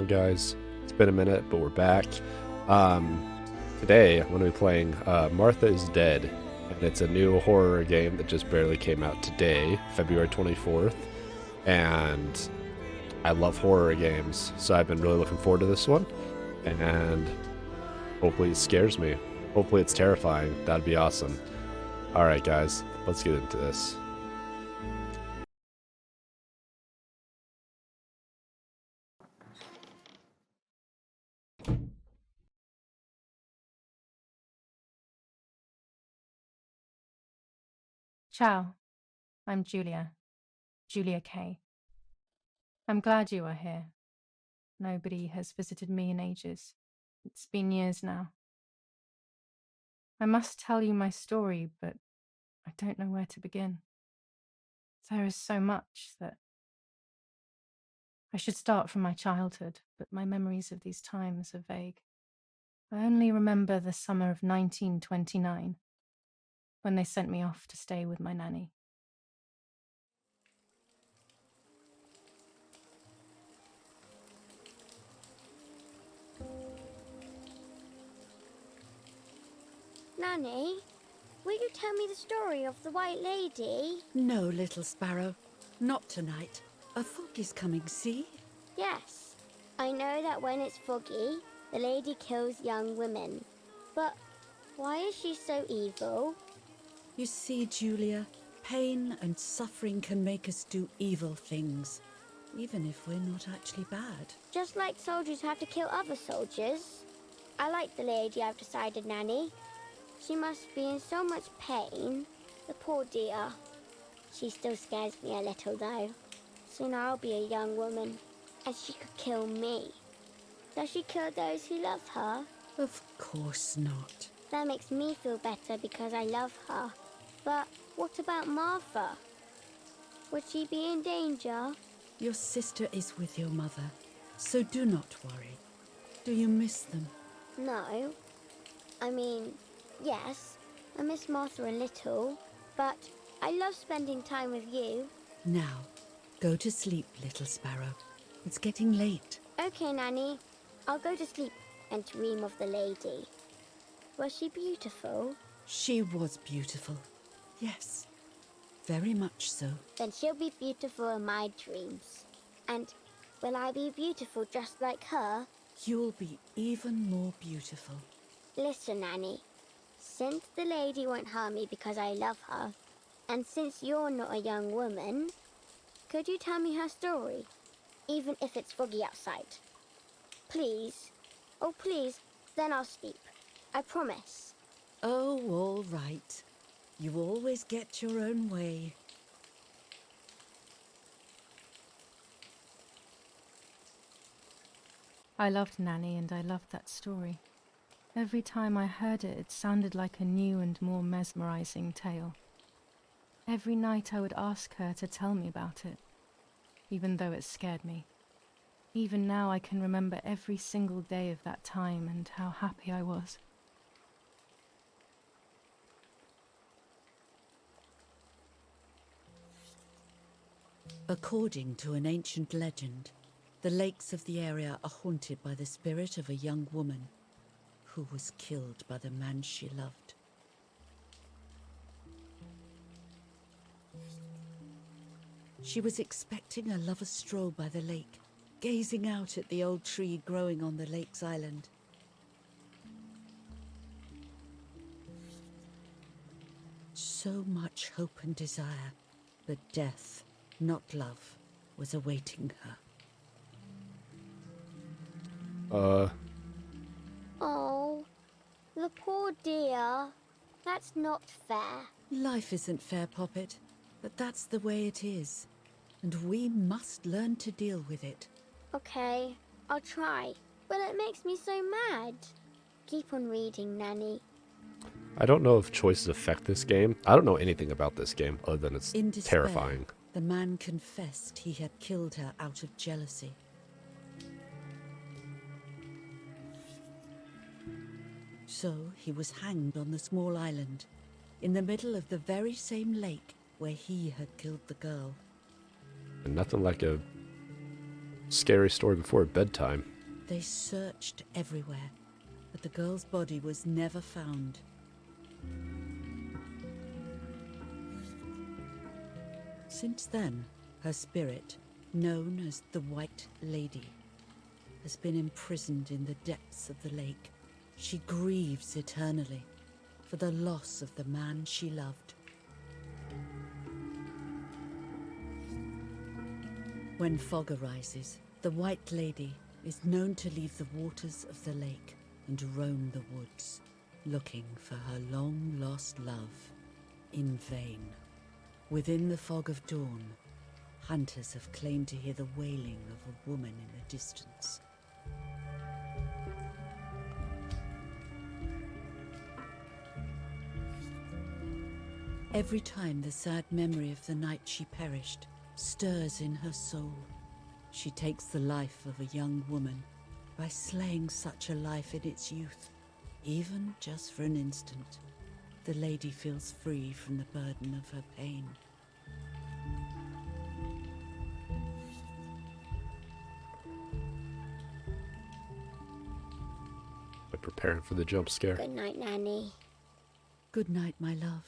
guys? It's been a minute, but we're back. Today, I'm going to be playing Martha is Dead, and it's a new horror game that just barely came out today, February 24th, and I love horror games, so I've been really looking forward to this one, and hopefully it scares me. Hopefully it's terrifying. That'd be awesome. Alright guys, let's get into this. Ciao, I'm Julia K. I'm glad you are here. Nobody has visited me in ages. It's been years now. I must tell you my story, but I don't know where to begin. There is so much that I should start from my childhood, but my memories of these times are vague. I only remember the summer of 1929, when they sent me off to stay with my nanny. Nanny, will you tell me the story of the White Lady? No, little sparrow. Not tonight. A fog is coming, see? Yes. I know that when it's foggy, the lady kills young women. But why is she so evil? You see, Julia, pain and suffering can make us do evil things, even if we're not actually bad. Just like soldiers have to kill other soldiers. I like the lady, I've decided, Nanny. She must be in so much pain. The poor dear. She still scares me a little, though. Soon I'll be a young woman, and she could kill me. Does she kill those who love her? Of course not. That makes me feel better because I love her. But what about Martha? Would she be in danger? Your sister is with your mother, so do not worry. Do you miss them? No. I mean, yes, I miss Martha a little, but I love spending time with you. Now, go to sleep, little sparrow. It's getting late. Okay, Nanny. I'll go to sleep and dream of the lady. Was she beautiful? She was beautiful. Yes, very much so. Then she'll be beautiful in my dreams. And will I be beautiful just like her? You'll be even more beautiful. Listen, Nanny. Since the lady won't harm me because I love her, and since you're not a young woman, could you tell me her story? Even if it's foggy outside. Please. Oh, please. Then I'll sleep. I promise. Oh, all right. You always get your own way. I loved Nanny and I loved that story. Every time I heard it, it sounded like a new and more mesmerizing tale. Every night I would ask her to tell me about it, even though it scared me. Even now I can remember every single day of that time and how happy I was. According to an ancient legend, the lakes of the area are haunted by the spirit of a young woman who was killed by the man she loved. She was expecting a lover's stroll by the lake, gazing out at the old tree growing on the lake's island. So much hope and desire, but death, not love, was awaiting her. Oh, the poor dear. That's not fair. Life isn't fair, Poppet, but that's the way it is, and we must learn to deal with it. Okay, I'll try. But it makes me so mad. Keep on reading, Nanny. I don't know if choices affect this game. I don't know anything about this game other than it's In despair, terrifying. the man confessed he had killed her out of jealousy. So he was hanged on the small island, in the middle of the very same lake where he had killed the girl. And nothing like a scary story before bedtime. They searched everywhere, but the girl's body was never found. Since then, her spirit, known as the White Lady, has been imprisoned in the depths of the lake. She grieves eternally for the loss of the man she loved. When fog arises, the White Lady is known to leave the waters of the lake and roam the woods, looking for her long-lost love in vain. Within the fog of dawn, hunters have claimed to hear the wailing of a woman in the distance. Every time the sad memory of the night she perished stirs in her soul, she takes the life of a young woman by slaying such a life in its youth. Even just for an instant, the lady feels free from the burden of her pain. I'm preparing for the jump scare. Good night, Nanny. Good night, my love.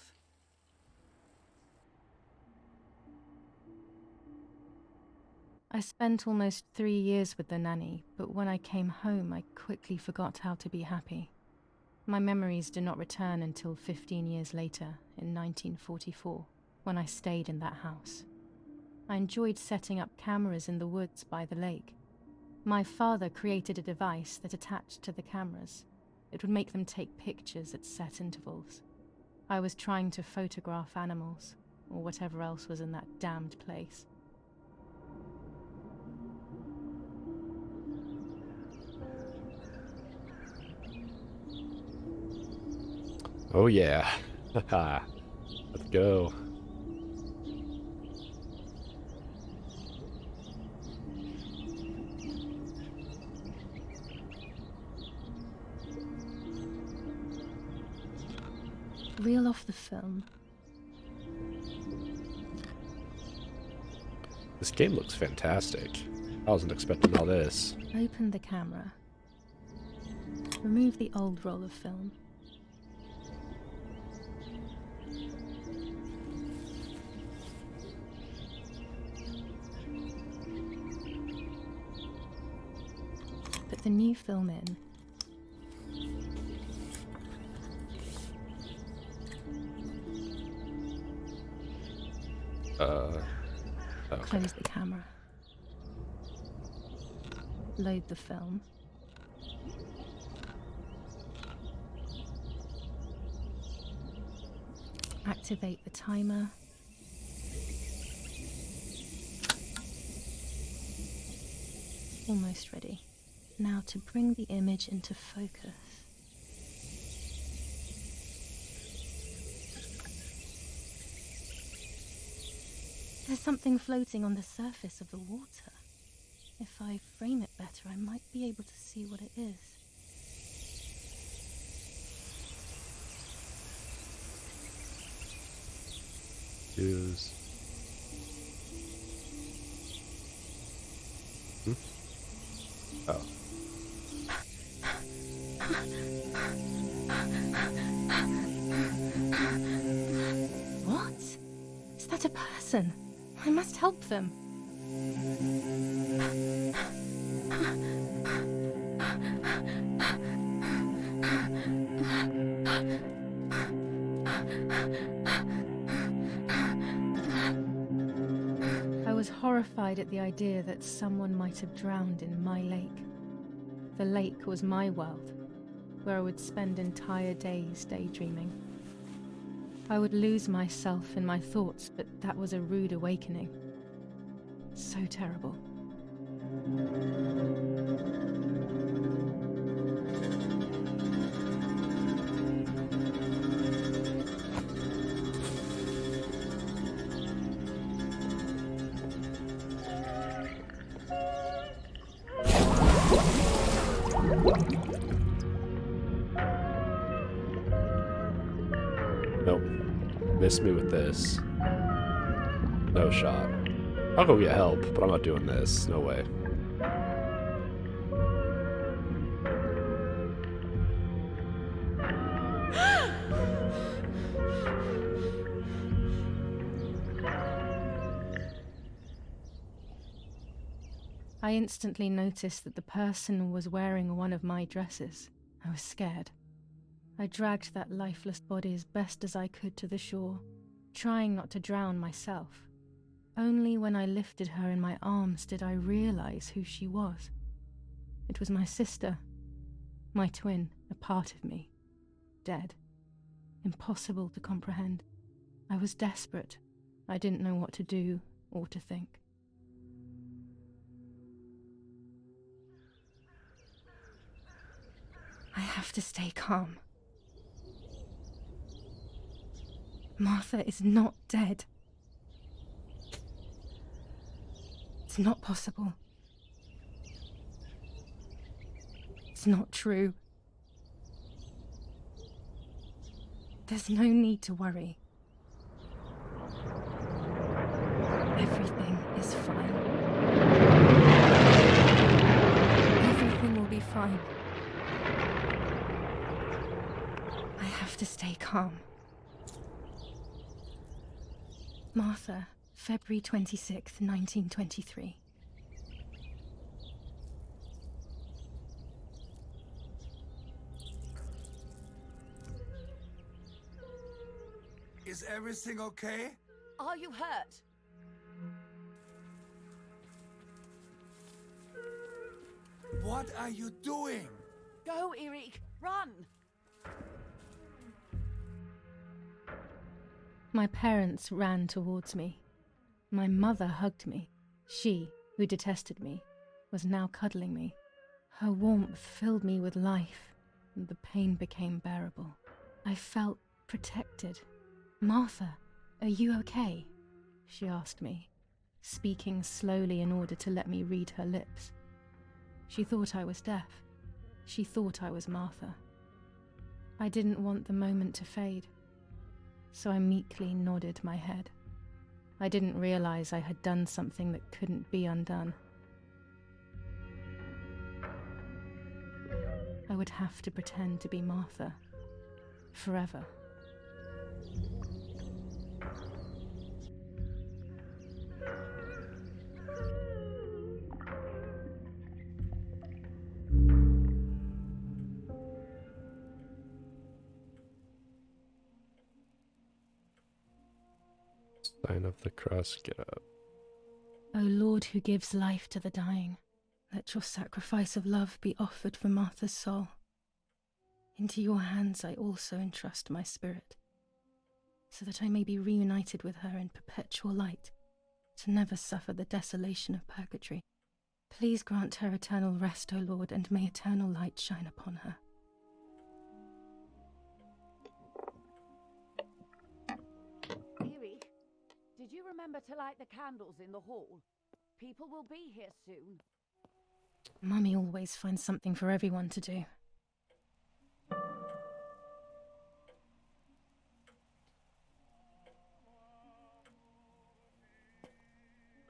I spent almost 3 years with the nanny, but when I came home, I quickly forgot how to be happy. My memories did not return until 15 years later, in 1944, when I stayed in that house. I enjoyed setting up cameras in the woods by the lake. My father created a device that attached to the cameras. It would make them take pictures at set intervals. I was trying to photograph animals, or whatever else was in that damned place. Oh yeah. Haha. Let's go. Reel off the film. This game looks fantastic. I wasn't expecting all this. Open the camera. Remove the old roll of film. Put the new film in. Okay. Close the camera. Load the film. Activate the timer. Almost ready. Now to bring the image into focus. There's something floating on the surface of the water. If I frame it better, I might be able to see what it is. Use. Oh. What? Is that a person? I must help them. I was horrified at the idea that someone might have drowned in my lake. The lake was my world, where I would spend entire days daydreaming. I would lose myself in my thoughts, but that was a rude awakening. So terrible. Nope. Miss me with this. No shot. I'll go get help, but I'm not doing this. No way. I instantly noticed that the person was wearing one of my dresses. I was scared. I dragged that lifeless body as best as I could to the shore, trying not to drown myself. Only when I lifted her in my arms did I realize who she was. It was my sister, my twin, a part of me, dead. Impossible to comprehend. I was desperate. I didn't know what to do or to think. I have to stay calm. Martha is not dead. It's not possible. It's not true. There's no need to worry. Everything is fine. Everything will be fine. I have to stay calm. Martha, February 26th, 1923. Is everything okay? Are you hurt? What are you doing? Go, Eric, run! My parents ran towards me. My mother hugged me. She, who detested me, was now cuddling me. Her warmth filled me with life, and the pain became bearable. I felt protected. "Martha, are you okay?" she asked me, speaking slowly in order to let me read her lips. She thought I was deaf. She thought I was Martha. I didn't want the moment to fade, so I meekly nodded my head. I didn't realize I had done something that couldn't be undone. I would have to pretend to be Martha forever. Sign of the cross, get up. O Lord, who gives life to the dying, let your sacrifice of love be offered for Martha's soul. Into your hands I also entrust my spirit, so that I may be reunited with her in perpetual light, to never suffer the desolation of purgatory. Please grant her eternal rest, O Lord, and may eternal light shine upon her. Eric, did you remember to light the candles in the hall? People will be here soon. Mummy always finds something for everyone to do.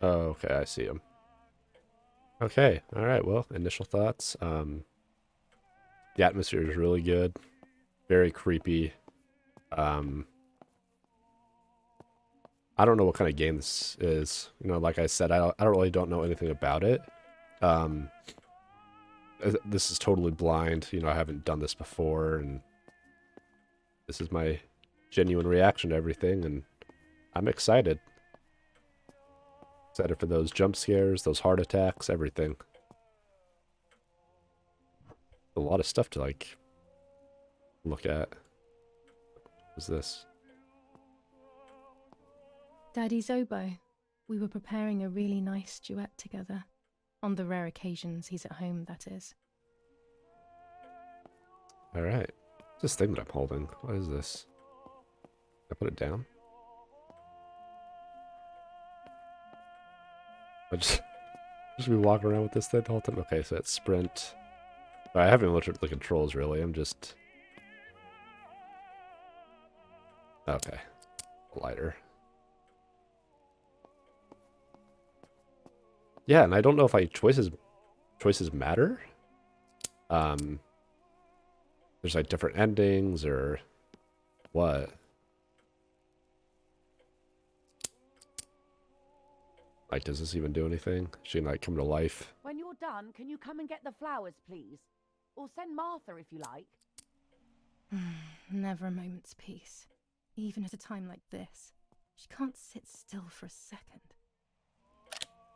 Oh, okay, I see him. Okay, alright, well, initial thoughts. The atmosphere is really good. Very creepy. I don't know what kind of game this is. You know, like I said, I don't know anything about it. This is totally blind. You know, I haven't done this before, and this is my genuine reaction to everything, and I'm excited. Excited for those jump scares, those heart attacks, everything. A lot of stuff to, like, look at. What's this? Daddy Zobo, we were preparing a really nice duet together. On the rare occasions he's at home, that is. Alright. This thing that I'm holding. What is this? Can I put it down? I just be walking around with this thing the whole time. Okay, so it's sprint. I haven't even looked at the controls really. I'm just... Okay. Lighter. Yeah, and I don't know if choices matter. There's like different endings or what. Like, does this even do anything? She can like come to life. When you're done, can you come and get the flowers, please? Or send Martha if you like. Never a moment's peace. Even at a time like this. She can't sit still for a second.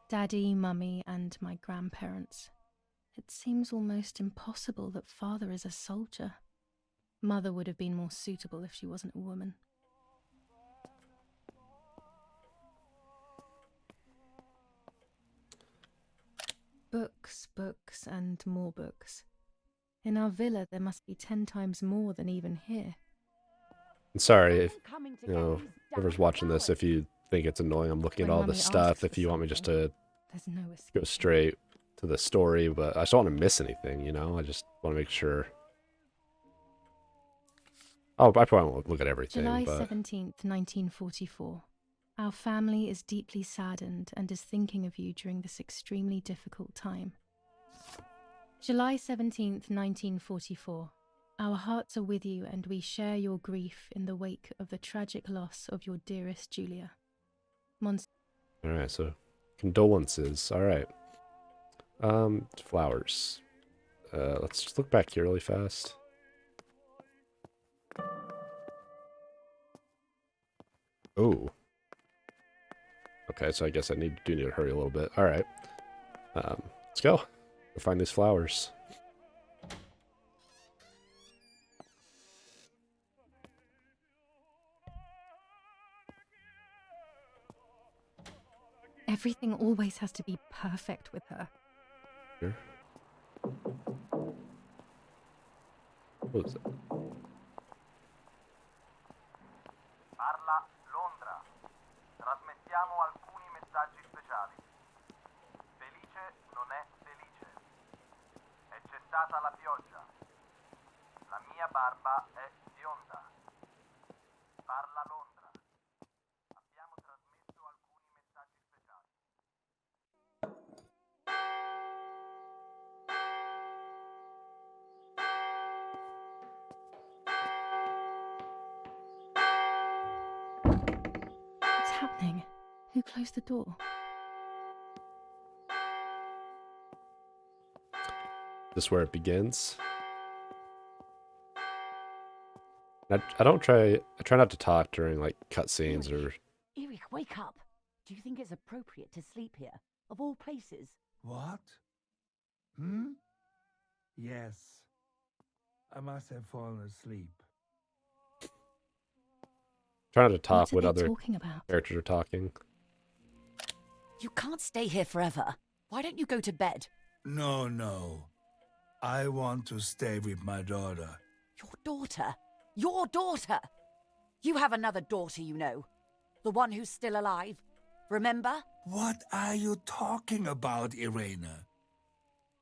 Daddy, Mummy, and my grandparents. It seems almost impossible that Father is a soldier. Mother would have been more suitable if she wasn't a woman. Books, books, and more books. In our villa, there must be 10 times more than even here. Sorry if, Coming to you get know, these whoever's damn watching this, flowers. if you think it's annoying I'm looking at When all this Mummy stuff, asks if for you want me just something, to there's no escape. go straight to the story, but I just don't want to miss anything, you know? I just want to make sure. Oh, I probably won't look at everything, July but 17th, 1944. Our family is deeply saddened and is thinking of you during this extremely difficult time. July 17th, 1944. Our hearts are with you and we share your grief in the wake of the tragic loss of your dearest Julia. alright, so condolences. Alright. Flowers. Let's just look back here really fast. Oh. Okay, so I guess I need to hurry a little bit. Alright. Let's go. Go find these flowers. Everything always has to be perfect with her. Here. What was it? Parla Londra. Trasmettiamo alcuni messaggi speciali. Felice non è felice. È cessata la pioggia. La mia barba è bionda. Parla Londra. Abbiamo trasmesso alcuni messaggi speciali. What's happening? Who closed the door? This is where it begins. I try not to talk during like cutscenes or. Erich, wake up. Do you think it's appropriate to sleep here? Of all places? What? Hmm? Yes. I must have fallen asleep. Try not to talk What when are they other talking about? characters are talking. You can't stay here forever. Why don't you go to bed? No, no. I want to stay with my daughter. Your daughter? Your daughter? You have another daughter, you know. The one who's still alive. Remember? What are you talking about, Irena?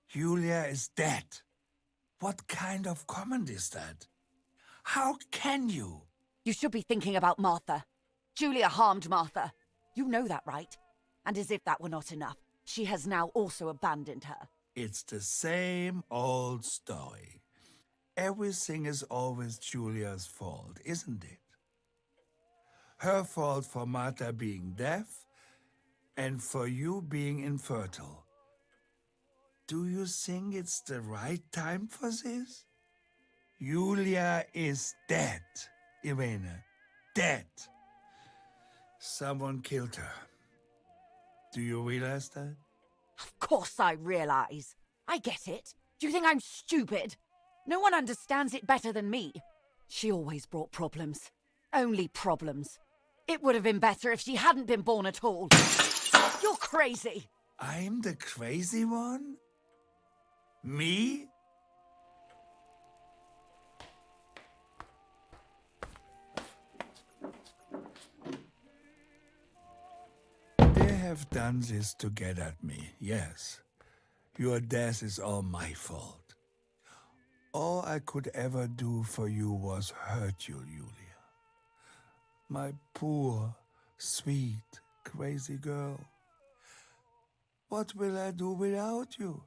Julia is dead. What kind of comment is that? How can you? You should be thinking about Martha. Julia harmed Martha. You know that, right? And as if that were not enough, she has now also abandoned her. It's the same old story. Everything is always Julia's fault, isn't it? Her fault for Martha being deaf and for you being infertile. Do you think it's the right time for this? Julia is dead, Irene. Dead. Someone killed her. Do you realize that? Of course I realize. I get it. Do you think I'm stupid? No one understands it better than me. She always brought problems. Only problems. It would have been better if she hadn't been born at all. You're crazy. I'm the crazy one? Me? They have done this to get at me, yes. Your death is all my fault. All I could ever do for you was hurt you, Julia. My poor, sweet, crazy girl. What will I do without you?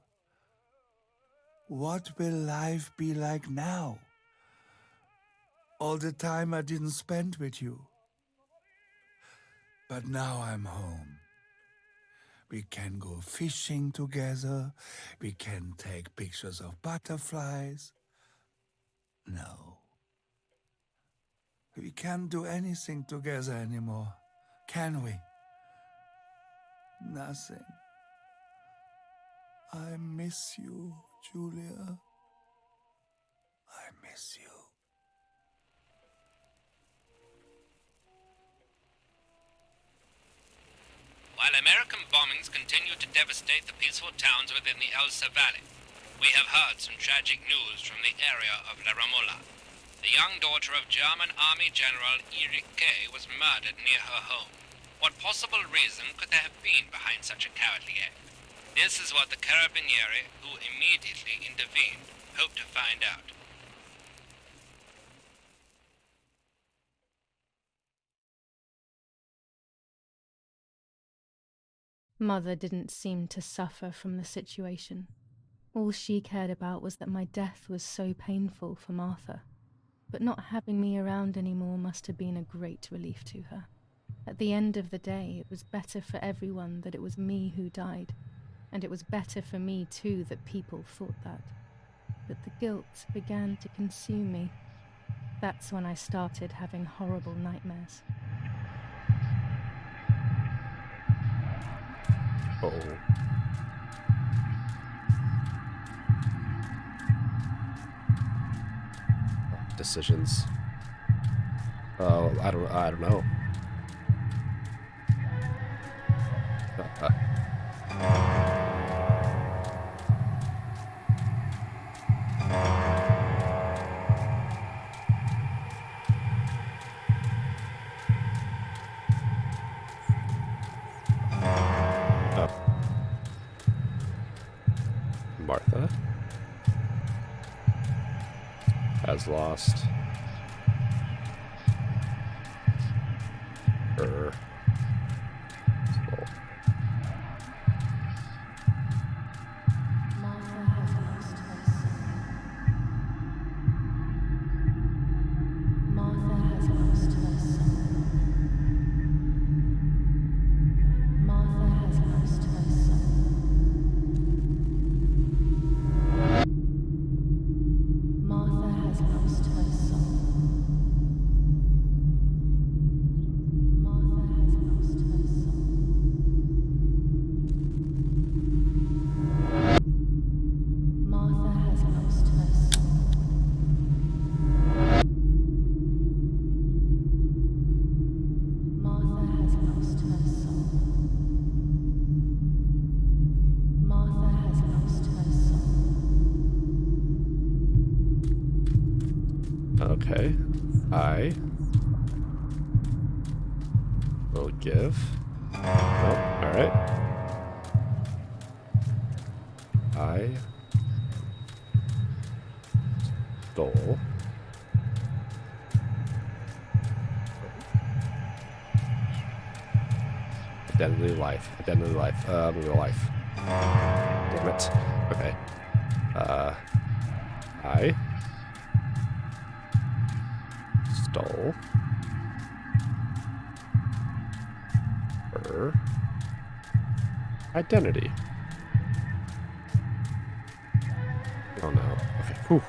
What will life be like now? All the time I didn't spend with you. But now I'm home. We can go fishing together. We can take pictures of butterflies. No. We can't do anything together anymore, can we? Nothing. I miss you, Julia. I miss you. While American bombings continue to devastate the peaceful towns within the Elsa Valley, we have heard some tragic news from the area of La Ramola. The young daughter of German Army General Erich K. was murdered near her home. What possible reason could there have been behind such a cowardly act? This is what the Carabinieri, who immediately intervened, hope to find out. Mother didn't seem to suffer from the situation. All she cared about was that my death was so painful for Martha. But not having me around anymore must have been a great relief to her. At the end of the day, it was better for everyone that it was me who died, and it was better for me too that people thought that. But the guilt began to consume me. That's when I started having horrible nightmares. Oh. Decisions. Oh, I don't know. Martha has lost her soul. Martha has lost her son. Martha has lost her son. Martha has lost her son. Martha has lost her son. Martha has lost her son. Martha has lost her son. Martha has lost her son. Martha has lost her son. Okay. I will give. Oh, alright. I stole identity life. I'm gonna go life. Damn it. Okay. I stole her identity. Oh no. Okay. Whew.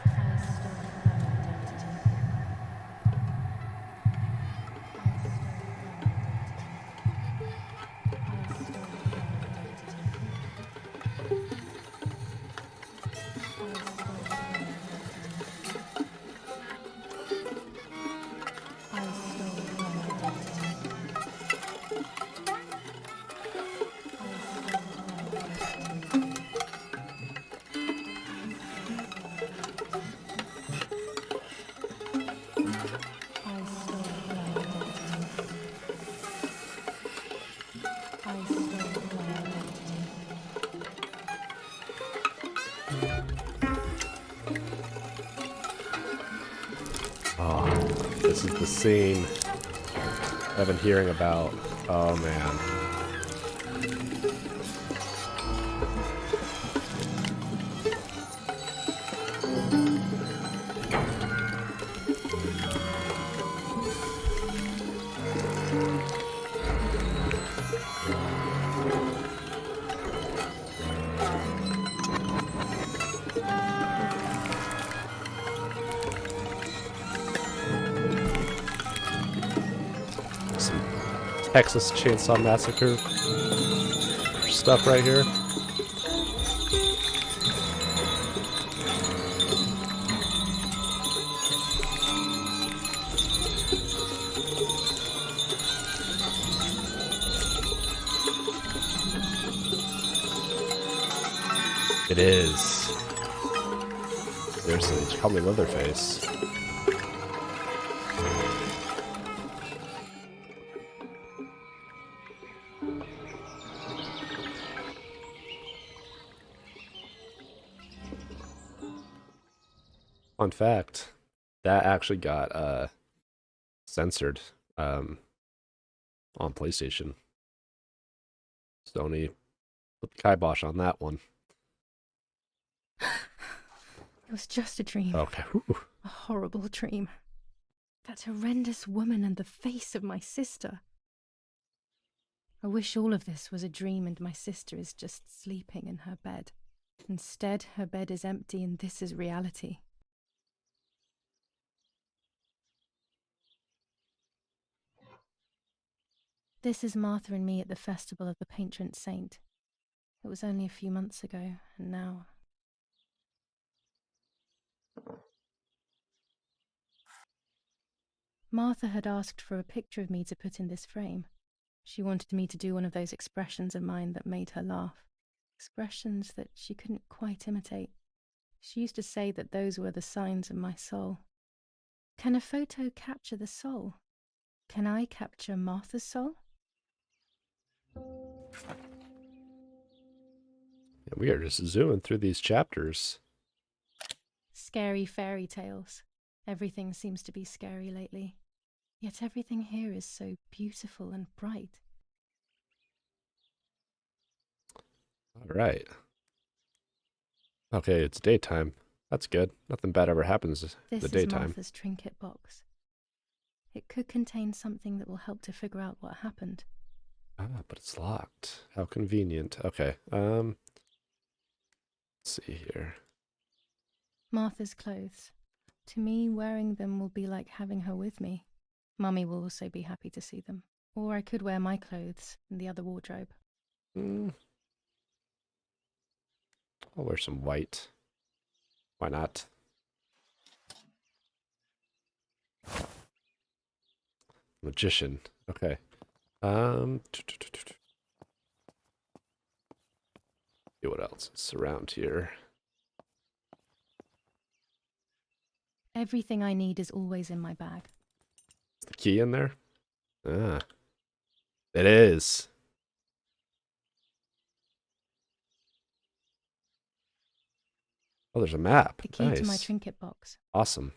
I stole her identity. Oh, this is the scene I've been hearing about. Oh man. Texas Chainsaw Massacre stuff right here. It is. Seriously, you call me Leatherface. Fun fact, that actually got censored on PlayStation. Sony put the kibosh on that one. It was just a dream. Okay. Whew. A horrible dream. That horrendous woman and the face of my sister. I wish all of this was a dream and my sister is just sleeping in her bed. Instead, her bed is empty and this is reality. This is Martha and me at the festival of the patron saint. It was only a few months ago, and now... Martha had asked for a picture of me to put in this frame. She wanted me to do one of those expressions of mine that made her laugh. Expressions that she couldn't quite imitate. She used to say that those were the signs of my soul. Can a photo capture the soul? Can I capture Martha's soul? Yeah, we are just zooming through these chapters. Scary fairy tales. Everything seems to be scary lately. Yet everything here is so beautiful and bright. All right. Okay, it's daytime. That's good. Nothing bad ever happens in the This is daytime. Martha's trinket box. It could contain something that will help to figure out what happened. Ah, but it's locked. How convenient. Okay. Let's see here. Martha's clothes. To me, wearing them will be like having her with me. Mummy will also be happy to see them. Or I could wear my clothes in the other wardrobe. I'll wear some white. Why not? Magician. Okay. See what else is around here. Everything I need is always in my bag. Is the key in there? Ah. It is. Oh, there's a map. The key Nice. to my trinket box. Awesome.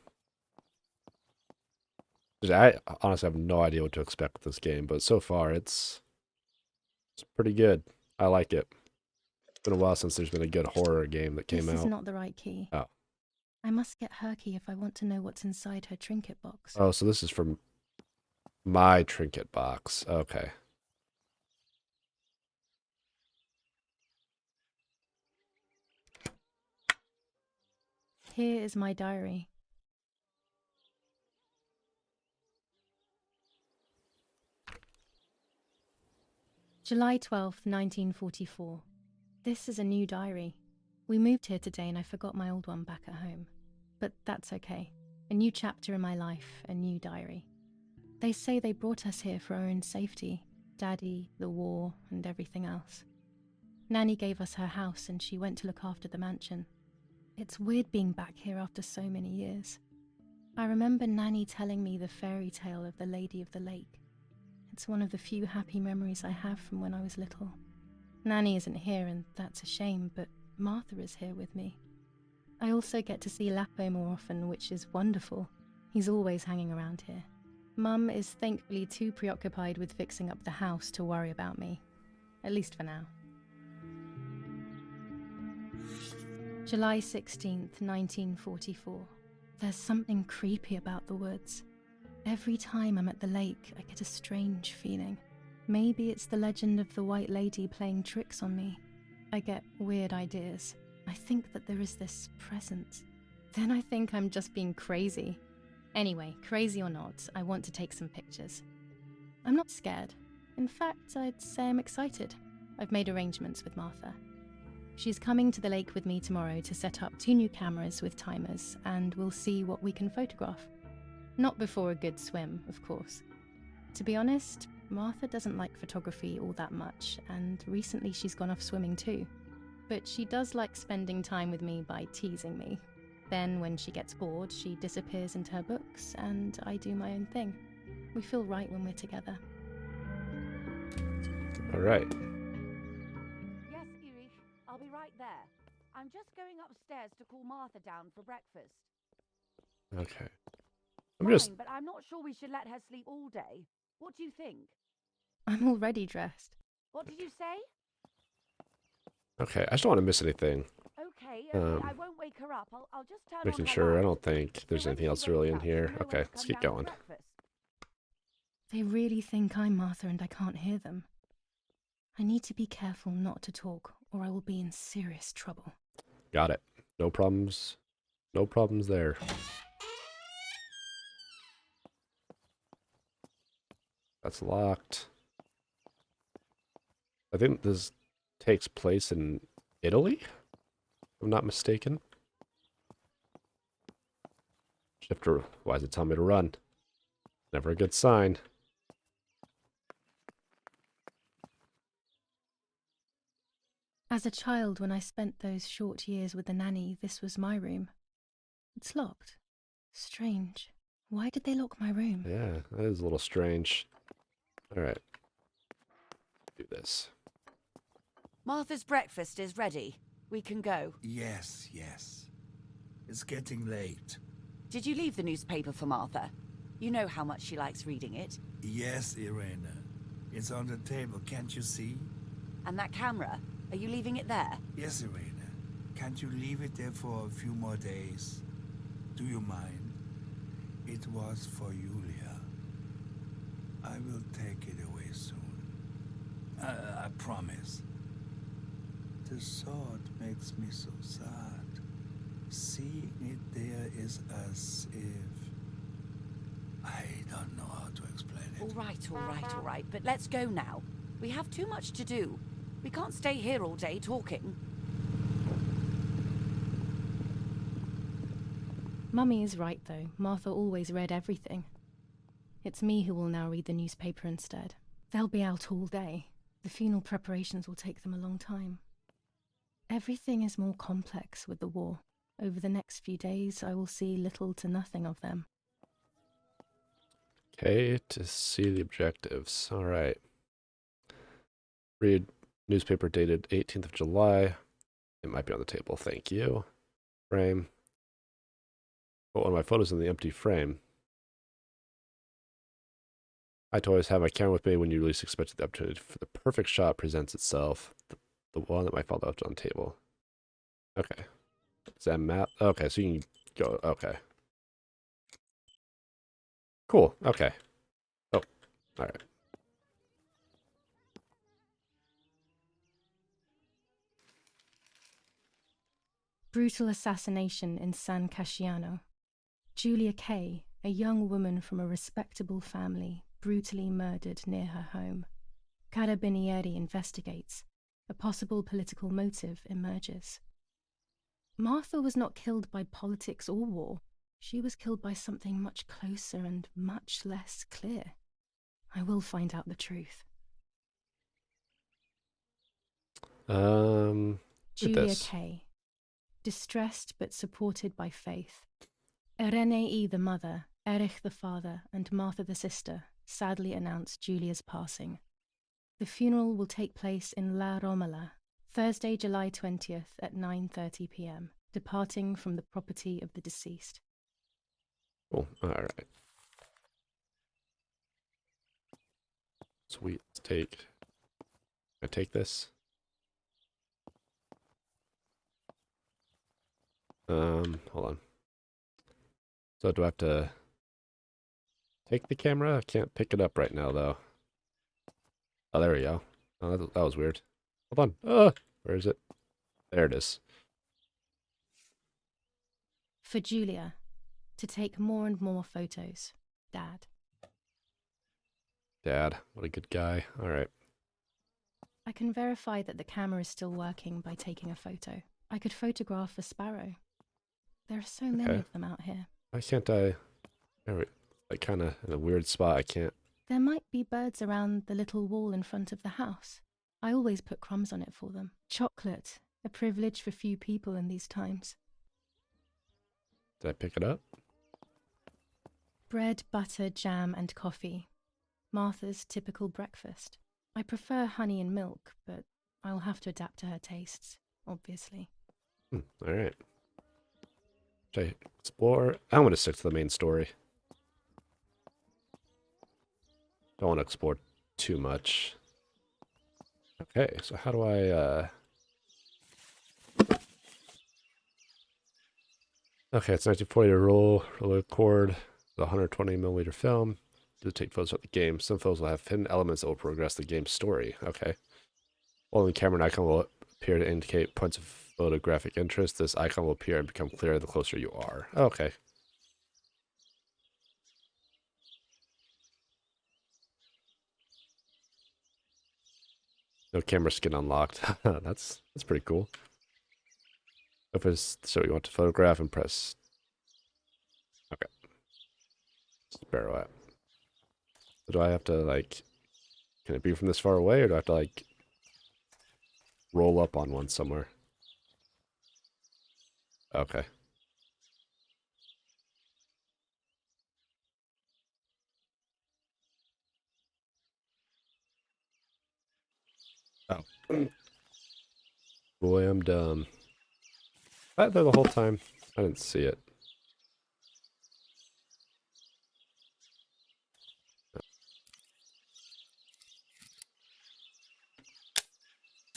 I honestly have no idea what to expect with this game, but so far it's pretty good. I like it. It's been a while since there's been a good horror game that came out. This is not the right key. Oh. I must get her key if I want to know what's inside her trinket box. Oh, so this is from my trinket box. Okay. Here is my diary. July 12th, 1944. This is a new diary. We moved here today and I forgot my old one back at home. But that's okay. A new chapter in my life, a new diary. They say they brought us here for our own safety. Daddy, the war, and everything else. Nanny gave us her house and she went to look after the mansion. It's weird being back here after so many years. I remember Nanny telling me the fairy tale of the Lady of the Lake. It's one of the few happy memories I have from when I was little. Nanny isn't here and that's a shame, but Martha is here with me. I also get to see Lapo more often, which is wonderful. He's always hanging around here. Mum is thankfully too preoccupied with fixing up the house to worry about me. At least for now. July 16th, 1944. There's something creepy about the woods. Every time I'm at the lake, I get a strange feeling. Maybe it's the legend of the White Lady playing tricks on me. I get weird ideas. I think that there is this presence. Then I think I'm just being crazy. Anyway, crazy or not, I want to take some pictures. I'm not scared. In fact, I'd say I'm excited. I've made arrangements with Martha. She's coming to the lake with me tomorrow to set up 2 new cameras with timers, and we'll see what we can photograph. Not before a good swim, of course. To be honest, Martha doesn't like photography all that much, and recently she's gone off swimming too. But she does like spending time with me by teasing me. Then, when she gets bored, she disappears into her books, and I do my own thing. We feel right when we're together. All right. Yes, Erich, I'll be right there. I'm just going upstairs to call Martha down for breakfast. Okay. Fine, but I'm not sure we should let her sleep all day. What do you think? I'm already dressed. What did you say? Okay, I just don't want to miss anything. Okay, I won't wake her up. I'll just turn Making on her sure. I light. don't think there's So when anything she else wakes really in up, here. she'll know Okay, when to let's come get down for going. breakfast. They really think I'm Martha and I can't hear them. I need to be careful not to talk, or I will be in serious trouble. Got it. No problems. No problems there. That's locked. I think this takes place in Italy, if I'm not mistaken. Why does it tell me to run? Never a good sign. As a child, when I spent those short years with the nanny, this was my room. It's locked. Strange. Why did they lock my room? Yeah, that is a little strange. Alright. Do this. Martha's breakfast is ready. We can go. Yes, yes. It's getting late. Did you leave the newspaper for Martha? You know how much she likes reading it. Yes, Irena. It's on the table, can't you see? And that camera? Are you leaving it there? Yes, Irena. Can't you leave it there for a few more days? Do you mind? It was for Julia. I will take it away soon. I promise. The thought makes me so sad. Seeing it there is as if... I don't know how to explain it. All right. But let's go now. We have too much to do. We can't stay here all day talking. Mummy is right, though. Martha always read everything. It's me who will now read the newspaper instead. They'll be out all day. The funeral preparations will take them a long time. Everything is more complex with the war. Over the next few days, I will see little to nothing of them. Okay, to see the objectives. Alright. Read newspaper dated 18th of July. It might be on the table, thank you. Frame. Put one of my photos in the empty frame. I always have my camera with me when you least expect the opportunity for the perfect shot presents itself. The one that my father left on the table. Okay. Is that a map? Okay, so you can go. Okay. Cool. Okay. Oh, alright. Brutal assassination in San Casciano. Julia Kay, a young woman from a respectable family, brutally murdered near her home. Carabinieri investigates. A possible political motive emerges. Martha was not killed by politics or war. She was killed by something much closer and much less clear. I will find out the truth. Julia Kay. Distressed but supported by faith. Irenei the mother, Erich the father, and Martha the sister sadly announced Julia's passing. The funeral will take place in La Romola, Thursday, July 20th at 9:30 p.m., departing from the property of the deceased. Cool. Alright. Sweet. Can I take this? Hold on. So do I have to take the camera? I can't pick it up right now, though. Oh, there we go. Oh, that was weird. Hold on. Where is it? There it is. For Julia, to take more and more photos, Dad. Dad, what a good guy. All right. I can verify that the camera is still working by taking a photo. I could photograph a sparrow. There are so many Okay. of them out here. Why can't I? Like kind of in a weird spot. I can't. There might be birds around the little wall in front of the house. I always put crumbs on it for them. Chocolate, a privilege for few people in these times. Did I pick it up? Bread, butter, jam, and coffee. Martha's typical breakfast. I prefer honey and milk, but I'll have to adapt to her tastes, obviously. All right. Should I explore? I'm going to stick to the main story. Don't want to explore too much. Okay, so how do I, Okay, it's 1940 to roll record the 120mm film to take photos of the game. Some photos will have hidden elements that will progress the game's story. Okay. While the camera icon will appear to indicate points of photographic interest, this icon will appear and become clearer the closer you are. Okay. No camera skin unlocked. That's pretty cool. If it's so you want to photograph and press. Okay. Sparrow at. Do I have to like? Can it be from this far away, or do I have to like roll up on one somewhere? Okay. Oh. Boy, I'm dumb. I was there the whole time. I didn't see it.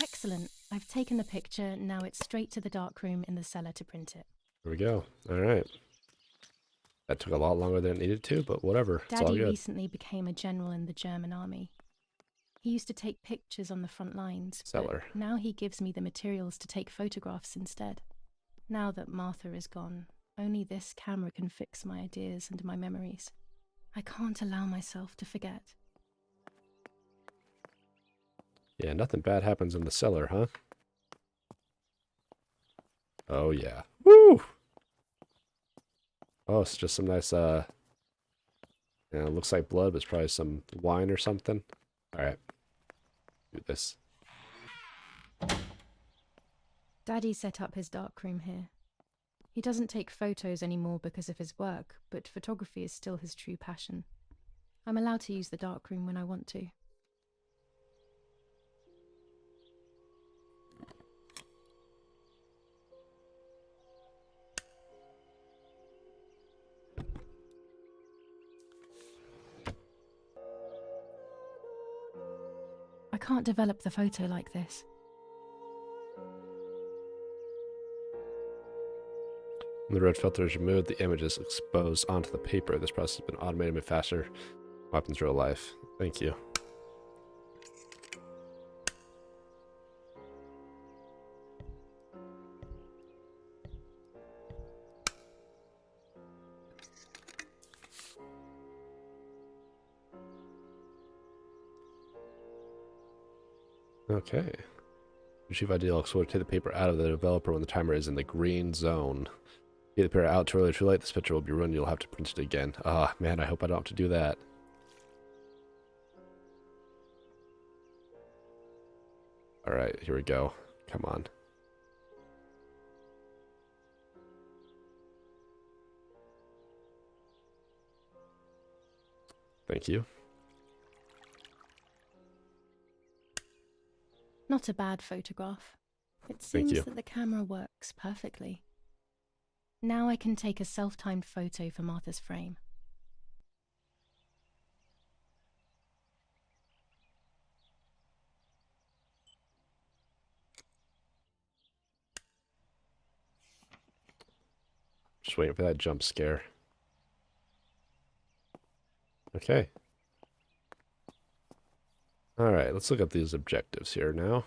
Excellent. I've taken the picture. Now it's straight to the darkroom in the cellar to print it. Here we go. All right. That took a lot longer than it needed to, but whatever. It's all Daddy good. recently became a general in the German army. He used to take pictures on the front lines, Cellar. but now he gives me the materials to take photographs instead. Now that Martha is gone, only this camera can fix my ideas and my memories. I can't allow myself to forget. Yeah, nothing bad happens in the cellar, huh? Oh, yeah. Woo! Oh, it's just some nice, yeah, it looks like blood, but it's probably some wine or something. All right. Do this. Daddy set up his darkroom here. He doesn't take photos anymore because of his work, but photography is still his true passion. I'm allowed to use the darkroom when I want to. I can't develop the photo like this. When the red filter is removed, the image is exposed onto the paper. This process has been automated and faster than what happens in real life. Thank you. Okay. Retrieve ideal will take the paper out of the developer when the timer is in the green zone. Get the paper out too early or too late, this picture will be ruined. You'll have to print it again. Ah, man, I hope I don't have to do that. All right, here we go. Come on. Thank you. Not a bad photograph. It Thank seems you. that the camera works perfectly. Now I can take a self-timed photo for Martha's frame. Just waiting for that jump scare. Okay. All right, let's look at these objectives here now.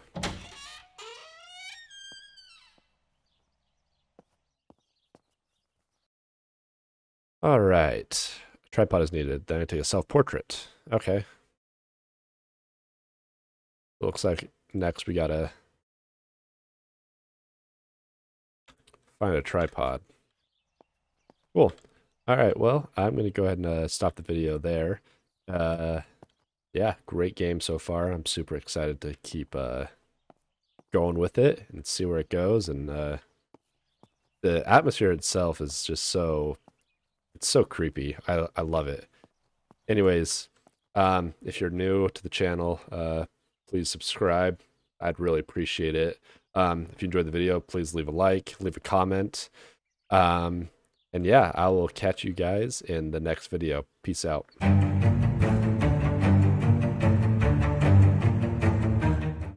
All right. Tripod is needed. Then I take a self-portrait. Okay. Looks like next we gotta find a tripod. Cool. All right, well, I'm gonna go ahead and stop the video there. Yeah, great game so far. I'm super excited to keep going with it and see where it goes. And the atmosphere itself is just it's so creepy. I love it. Anyways, if you're new to the channel, please subscribe. I'd really appreciate it. If you enjoyed the video, please leave a like, leave a comment. And yeah, I will catch you guys in the next video. Peace out.